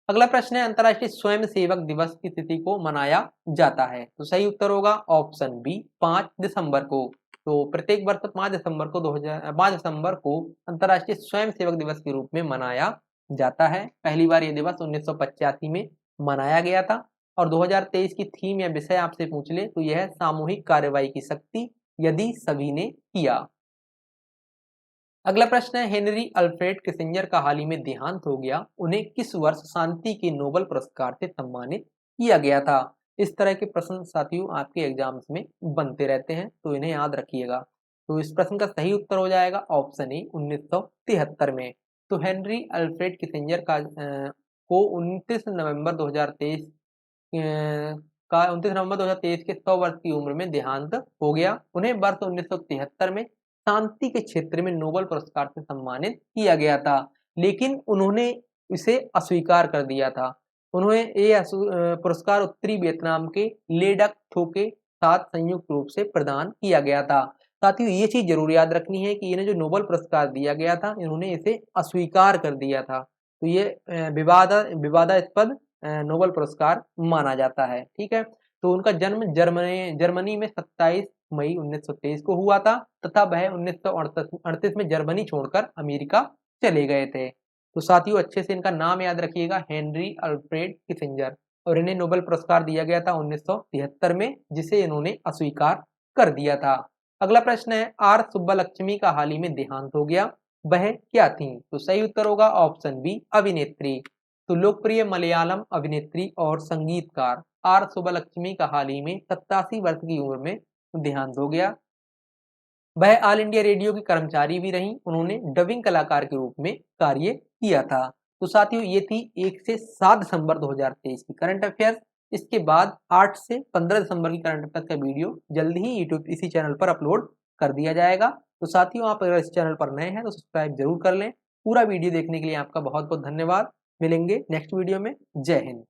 अगला प्रश्न है, अंतर्राष्ट्रीय स्वयं सेवक दिवस की तिथि को मनाया जाता है। तो सही उत्तर होगा ऑप्शन बी 5 दिसंबर को। तो प्रत्येक वर्ष 5 दिसंबर को अंतर्राष्ट्रीय स्वयं सेवक दिवस के रूप में मनाया जाता है। पहली बार यह दिवस 1985 में मनाया गया था। और 2023 की थीम या विषय आपसे पूछ ले तो यह है सामूहिक कार्रवाई की शक्ति यदि सभी ने किया। अगला प्रश्न है, हेनरी अल्फ्रेड किसिंजर का हाल ही में देहांत हो गया। उन्हें किस वर्ष शांति के नोबेल पुरस्कार से सम्मानित किया गया था। इस तरह के प्रश्न साथियों आपके एग्जाम्स में बनते रहते हैं, तो इन्हें याद रखिएगा। तो इस प्रश्न का सही उत्तर हो जाएगा ऑप्शन ए 1973 में। तो हेनरी अल्फ्रेड किसिंजर को 29 नवंबर 2023 के 100 वर्ष की उम्र में देहांत हो गया। उन्हें वर्ष 1973 में शांति के क्षेत्र में नोबेल पुरस्कार से सम्मानित किया गया था, लेकिन उन्होंने इसे अस्वीकार कर दिया था। उन्हें ये पुरस्कार उत्तरी वियतनाम के ले डक थो के साथ संयुक्त रूप से प्रदान किया गया था। साथियों ये चीज जरूर याद रखनी है कि इन्हें जो नोबेल पुरस्कार दिया गया था इन्होंने इसे अस्वीकार कर दिया था, तो ये विवादास्पद नोबेल पुरस्कार माना जाता है। ठीक है, तो उनका जन्म जर्मनी में 27 मई 1923 को हुआ था तथा वह 1938 में जर्मनी छोड़कर अमेरिका चले गए थे। तो साथियों अच्छे से इनका नाम याद रखिएगा, हेनरी अल्फ्रेड किसिंजर, और इन्हें नोबेल पुरस्कार दिया गया था 1973 में, जिसे इन्होंने अस्वीकार कर दिया था। अगला प्रश्न है, आर सुब्बालक्ष्मी का हाल ही में देहांत हो गया, वह क्या थी? तो सही उत्तर होगा ऑप्शन बी, अभिनेत्री। तो लोकप्रिय मलयालम अभिनेत्री और संगीतकार आर सुब्बालक्ष्मी का हाल ही में 87 वर्ष की उम्र में देहांत हो गया। वह ऑल इंडिया रेडियो की कर्मचारी भी रहीं, उन्होंने डबिंग कलाकार के रूप में कार्य किया था। तो साथियों ये थी 1 से 7 दिसंबर 2023 की करंट अफेयर्स। इसके बाद 8 से 15 दिसंबर की करंट अफेयर्स का वीडियो जल्दी ही यूट्यूब इसी चैनल पर अपलोड कर दिया जाएगा। तो साथियों आप अगर इस चैनल पर नए हैं तो सब्सक्राइब जरूर कर लें। पूरा वीडियो देखने के लिए आपका बहुत बहुत धन्यवाद। मिलेंगे नेक्स्ट वीडियो में। जय हिंद।